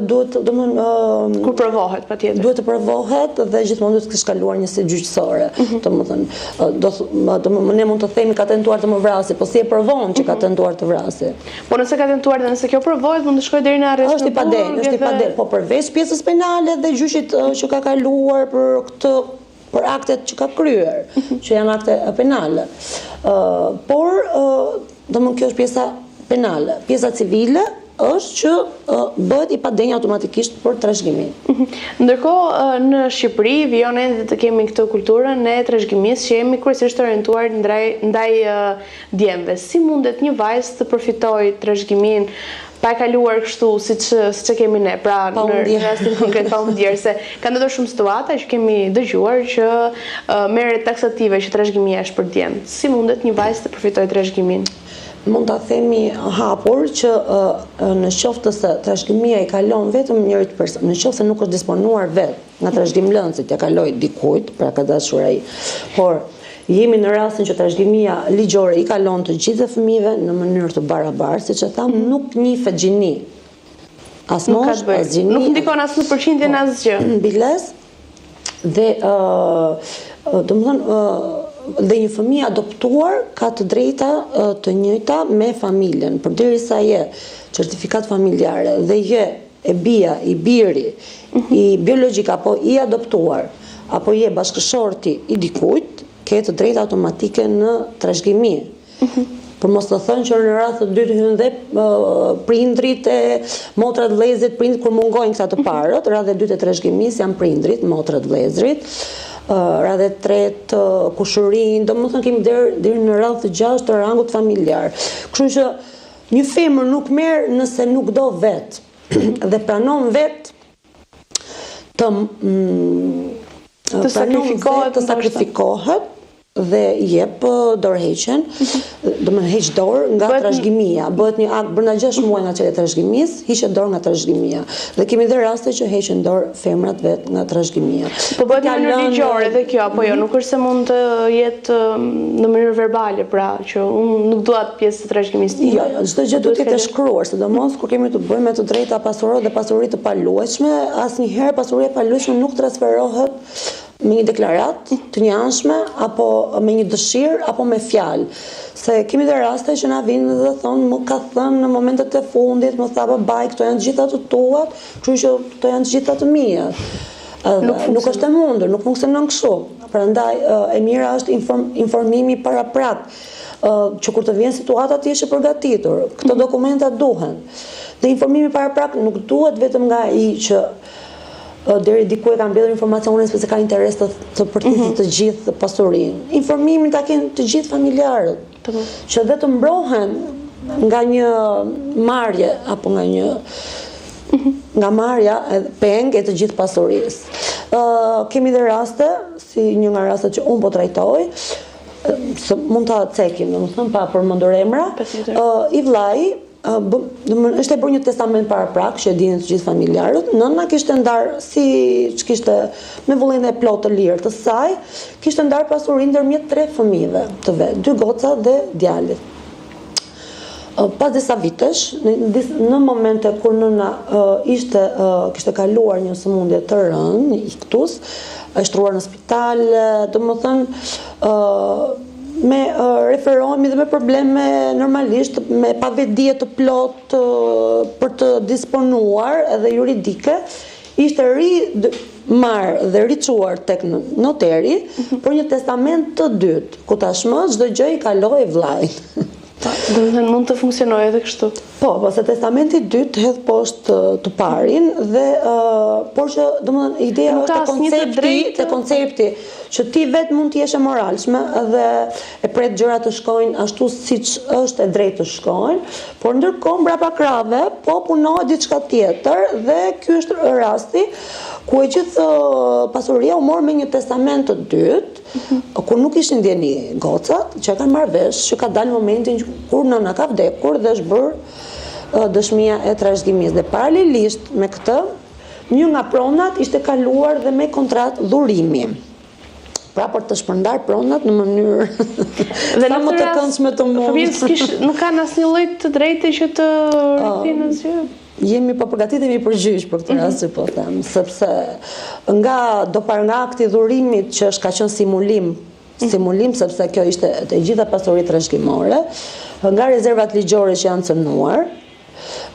duhet, kur provohet patjetër. Duhet të provohet dhe gjithmonë duhet të kesh kaluar një si gjyqësore. Ne mund të themi ka tentuar të më vrasë, po si e provon që ka tentuar të vrasë. Po nëse ka tentuar dhe nëse kjo provohet, mund të shkojë deri në arrest. Është i padenjë, po përveç pjesës penale dhe gjyqit që ka kaluar për aktet që ka kryer, që janë akte penale. Por, domethënë kjo është pjesa penale. Pjesa civile është që bëhet i padenjë automatikisht për trashëgimin. Ndërkohë në Shqipëri vijon ende të kemi këtë kulturën e trashëgimisë që jemi kryesisht orientuar ndaj djemve. Si mundet një vajzë të përfitojë trashëgimin pa e kaluar kështu siç e kemi ne, pra në rastin konkret pamundjer, se ka ndodhur shumë situata që kemi dëgjuar që merret taksative që trashëgimia është për djem. Si mundet një vajzë të përfitojë trashëgimin? Mund ta themi hapur që në qoftë se trashëgimia i kalon vetëm njërit person, në qoftë se nuk është disponuar vetë nga trashëgimlënësi t'ia kaloj dikujt, pra ka dashur ai, por jemi në rastin që trashëgimia ligjore i kalon të gjithë fëmijëve në mënyrë të barabartë, siç e tham, nuk njihet gjini. As mosh, as gjini. Nuk ndikon as në përqindjen asgjë. Biles dhe domethënë dhe një fëmijë adoptuar ka të drejta të njëjta me familjen, përderisa je certifikat familjare dhe je e bia, i biri, i biologjik apo i adoptuar, apo je bashkëshorti i dikujt, ke të drejta automatike në trashëgimi. Për mos të thënë që në radhë të dytë hyn dhe prindrit e motrat vëllezrit, prindrit kur mungojnë këta të parët, radhë e dytë e trashëgimisë janë prindrit, motrat vëllezrit. Radhë e tretë kushërinë, domethënë kemi deri në radhë të 6 të rangut familjar. Kështu që një femër nuk merr nëse nuk do vetë dhe pranon vetë të sakrifikohet dhe jep dorëheqjen, domethënë heq dorë nga trashëgimia, bëhet një akt brenda 6 muaj nga çelë e trashëgimisë, hiqet dorë nga trashëgimia. Dhe kemi dhe raste që heqen dorë femrat vetë nga trashëgimia. Po bëhet në mënyrë ligjore edhe kjo, apo jo, nuk është se mund të jetë në mënyrë verbale, pra që unë nuk dua të pjesë të trashëgimisë. Jo, çdo gjë duhet të jetë shkruar, sidomos kur kemi të bëjmë me të drejta pasurore dhe pasuri të paluajtshme, asnjëherë pasuria e paluajtshme nuk transferohet me një deklarat të njanshme, apo me një dëshirë, apo me fjalë. Se kemi dhe raste që na vinë dhe thonë, më ka thënë në momentet e fundit, më tha babai, këto janë të gjitha të tuat, kështu që këto janë të gjitha të mia. Nuk është e mundur, nuk funksionon kështu. Prandaj e mira është informimi paraprak, që kur të vjen situata ti je përgatitur. Këto dokumenta duhen. Dhe informimi paraprak nuk duhet vetëm nga ai që deri diku e ka mbledhur informacionin sepse ka interes të përfitojë të gjithë pasurinë. Informimin ta kenë të gjithë familjarët, që dhe të mbrohen nga një marrje apo nga marrja peng e të gjithë pasurisë. Kemi dhe raste, si një nga rastet që unë po trajtoj, mund ta cekim, domethënë pa përmendur emra, i vllai është e bërë një testament paraprak që e dinë të gjithë familjarët. Nëna kishte ndarë siç kishte me vullin e plotë të lirë të saj, kishte ndarë pasurinë ndërmjet 3 fëmijëve të vet, 2 goca dhe djalit. Pas disa vitesh, në momente kur nëna kishte kaluar një sëmundje të rëndë, një iktus, është shtruar në spital, domethënë me referohemi dhe me probleme normalisht, me pavedije të plot për të disponuar edhe juridike, ishte marrë dhe riçuar tek noteri për një testament të dytë, ku tashmë çdo gjë i kaloi vllait. Domethënë mund të funksionojë edhe kështu. Po, se testamenti i dytë hedh poshtë të parin dhe por që domethënë ideja është te koncepti që ti vetë mund të jesh e moralshme dhe e pret gjërat të shkojnë ashtu siç është e drejtë të shkojnë, por ndërkohë mbrapa krave po punohet diçka tjetër dhe ky është rasti ku e gjithë pasuria u mor me një testament të dytë, ku nuk ishin ndjeni gocat, që kanë marrë vesh, që ka dalë momentin kur nëna ka vdekur dhe është bërë dëshmia e trashëgimisë. Dhe paralelisht me këtë, një nga pronat ishte kaluar dhe me kontratë dhurimi. Pra për të shpërndar pronat në mënyrë sa më të këndshme të mund. Fëmijët nuk kanë asnjë lloj të drejtë që të rikthehen asgjë. jemi po përgatitemi për gjyq për këtë rast, po them, sepse nga akti dhurimit që ka qenë simulim sepse kjo ishte e gjitha pasuritë trashëgimore, nga rezervat ligjore që janë cënuar,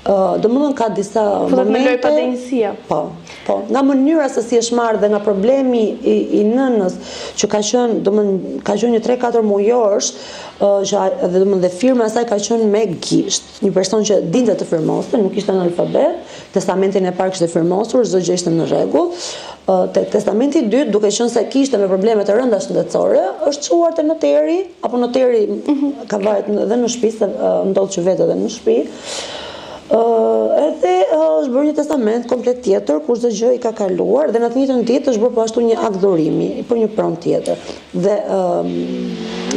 domethënë ka disa momente. Po, nga mënyra se si është marrë dhe nga problemi i nënës që ka qenë, domethënë ka qenë një 3-4 mujosh, dhe firma e saj ka qenë me gisht, një person që dinte të firmoste, nuk ishte analfabet, testamentin e parë kishte firmosur, çdo gjë ishte në rregull. Testamenti i dytë, duke qenë se kishte me probleme të rënda shëndetësore, është çuar te noteri, apo noteri ka varet edhe në shtëpi, se ndodh që vetë edhe në shtëpi. Edhe është bërë një testament komplet tjetër kur çdo gjë i ka kaluar dhe në të njëjtën ditë është bërë po ashtu një akt dhurimi për një pronë tjetër. Dhe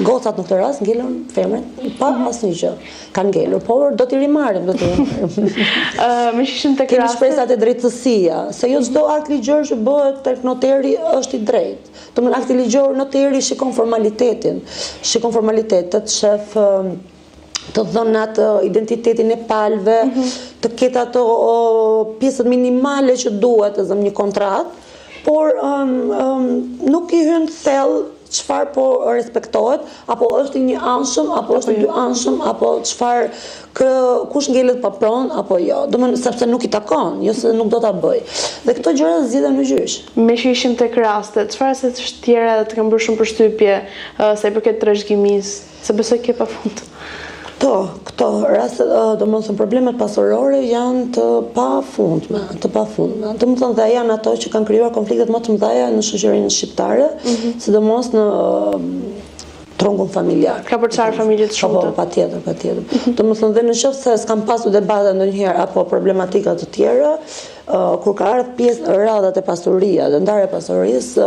gocat në këtë rast ngelën femrat pa asnjë gjë. Kanë ngelur, por do t'i rimarrim, Me shishim tek kemi shpresat e drejtësia, se jo çdo akt ligjor që bëhet tek noteri është i drejtë. Domethënë akti ligjor noteri shikon formalitetet, shef të dhënat identitetin e palëve, të ketë ato pjesët minimale që duhet të zëm një kontratë, por nuk i hyn thellë çfarë po respektohet, apo është i një anshëm, apo është i dy anshëm, apo çfarë kush ngelet pa pronë apo jo. Domethënë sepse nuk i takon, jo se nuk do ta bëj. Dhe këto gjëra zgjidhen në gjyq. Me që ishim tek rastet, çfarë se të tjera të kanë bërë shumë përshtypje sa i përket trashëgimisë, se besoj ke pafund. Këto raste, domethënë problemet pasurore janë të pafundme. Domethënë dhe janë ato që kanë krijuar konfliktet më të mëdha në shoqërinë shqiptare, sidomos në trongun familjar. Ka përçarë familje të shumta. Patjetër. Domethënë dhe nëse s'kan pasur debate ndonjëherë apo problematika të tjera, kur ka ardhur pjesë radhat e pasuria dhe ndarja e pasurisë,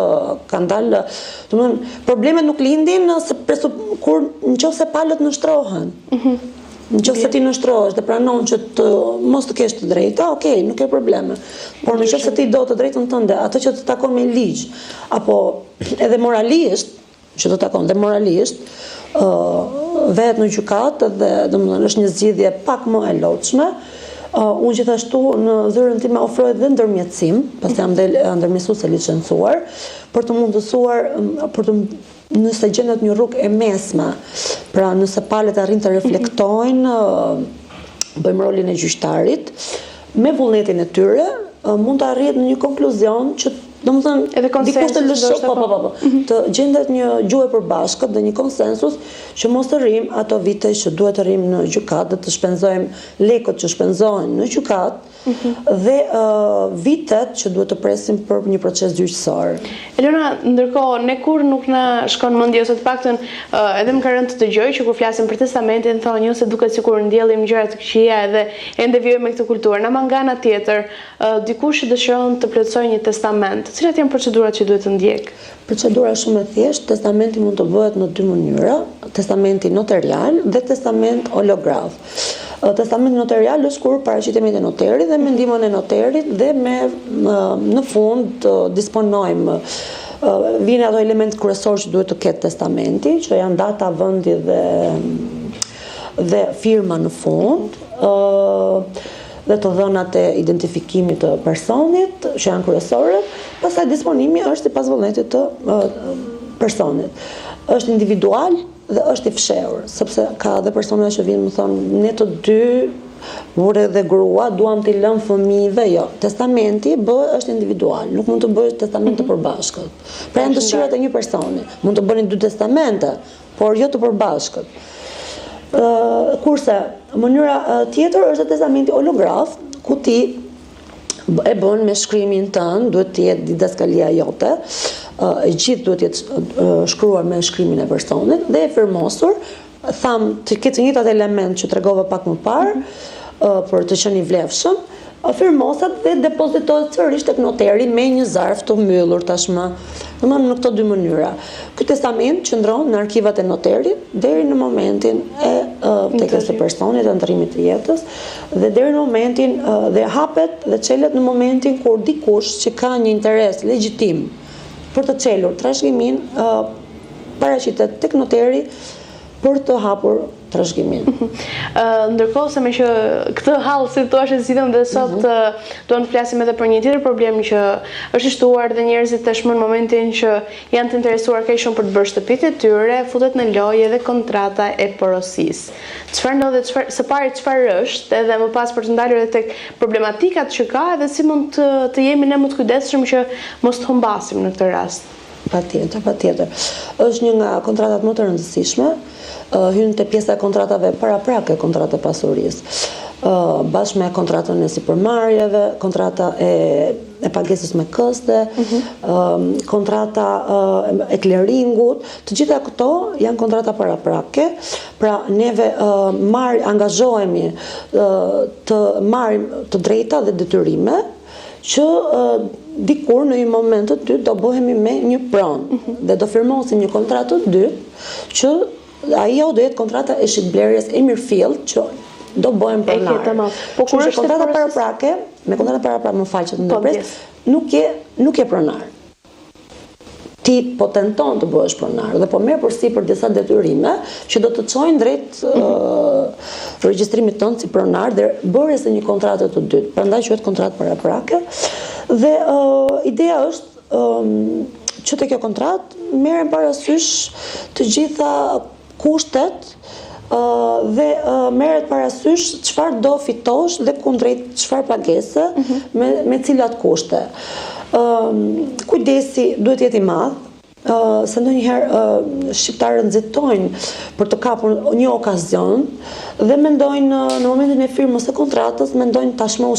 kanë dalë, domethënë problemet nuk lindin kur nëse palët nështrohen. Nëse ti nështrohesh dhe pranon që mos të kesh të drejta, okay, nuk ke probleme. Por nëse ti do të drejtën tënde, ato që të takon me ligj, apo edhe moralisht, që të takon dhe moralisht, vetë në gjykatë dhe domethënë është një zgjidhje pak më e lotshme. Unë gjithashtu në zyrën time ofroj dhe ndërmjetësim, pasi jam dhe ndërmjetësuese licencuar, për të mundësuar, nëse gjendet një rrugë e mesme, pra nëse palët arrin të reflektojnë, bëjmë rolin e gjyqtarit, me vullnetin e tyre, mund të arrihet në një konkluzion që domethënë dikush të lëshoj, të gjendet një gjuhë e përbashkët dhe një konsensus që mos të rrim ato vite që duhet të rrim në gjykatë, dhe të shpenzojmë lekët që shpenzohen në gjykatë dhe vitet që duhet të presim për një proces gjyqësor. Elona, ndërkohë ne kur nuk na shkon mendje, ose të paktën edhe më ka rënë të dëgjoj që kur flasim për testamentin thonë ose duket sikur ndjellim gjëra të këqija edhe ende vijojmë me këtë kulturë. Na nga ana tjetër, dikush dëshiron të plotësojë një testament. Cilat janë procedurat që duhet të ndjek? Procedura shumë e thjeshtë, testamenti mund të bëhet në 2 mënyra, testamenti notarial dhe testament holograf. Testamenti notarial është kur paraqitemi te noteri dhe me ndihmën e noterit dhe në fund disponojmë vijnë ato element kryesor që duhet të ketë testamenti, që janë data, vendi dhe firma në fund, dhe të dhënat e identifikimit të personit, që janë kryesore, pastaj disponimi është i pasvullnetit të personit. Është individual dhe është i fshehur, sepse ka dhe persona që vinë më thonë, ne të dy, burrë dhe grua, duam t'i lëmë fëmijëve, jo. Testamenti është individual, nuk mund të bëjë testament të përbashkët. Pra janë dëshirat e një personi. Mund të bëni 2 testamente, por jo të përbashkët. Kurse, mënyra tjetër është testamenti holograf, ku ti e bën me shkrimin tënd, duhet të jetë didaskalia jote, e gjithë duhet të jetë shkruar me shkrimin e personit dhe e firmosur, tham të ketë të njëjtat element që tregova pak më parë, për të qenë i vlefshëm, firmosat dhe depozitohet sërish tek noteri me një zarf të mbyllur tashmë. Domethënë në këto 2 mënyra. Ky testament qëndron në arkivat e noterit deri në momentin e vdekjes së personit, e ndërrimit të jetës, dhe deri në momentin dhe hapet dhe çelet në momentin kur dikush që ka një interes legjitim për të çelur trashëgimin paraqitet tek noteri për të hapur trashëgimin. Ndërkohë se me që këtë hall si thua e zgjidhëm dhe sot do të flasim edhe për një tjetër problem që është i shtuar dhe njerëzit tashmë në momentin që janë të interesuar kaq shumë për të bërë shtëpitë e tyre, futet në lojë edhe kontrata e porosisë. Çfarë ndodhet, së pari çfarë është, edhe më pas për të ndalur edhe tek problematikat që ka edhe si mund të jemi ne më të kujdesshëm që mos të humbasim në këtë rast. Patjetër. Është një nga kontratat më të rëndësishme, hyn te pjesa e kontratave paraprake, kontrata pasurisë. Bashkë me kontratën e sipërmarrjeve, kontrata e pagesës me këste, kontrata e kleringut, të gjitha këto janë kontrata paraprake, pra neve angazhohemi të marrim të drejta dhe detyrime që dikur në një moment të dytë do bëhemi me një pronë dhe do firmosim një kontratë të dytë që ajo do jetë kontrata e shitblerjes e mirëfillt që do bëhem pronar. Po kur është kontrata paraprake, me kontrata paraprake më fal që të ndërpres, nuk je pronar. Ti po tenton të bëhesh pronar dhe po merr përsipër disa detyrime që do të çojnë drejt regjistrimit tonë si pronar dhe bërjes së një kontrate të dytë. Prandaj quhet kontratë paraprake. Dhe ideja është që te kjo kontratë merren parasysh të gjitha kushtet dhe merret parasysh çfarë do fitosh dhe kundrejt çfarë pagese me cilat kushte. Kujdesi duhet jetë i madh, se ndonjëherë shqiptarët nxitojnë për të kapur një okazion dhe mendojnë në momentin e firmës së kontratës, mendojnë tashmë u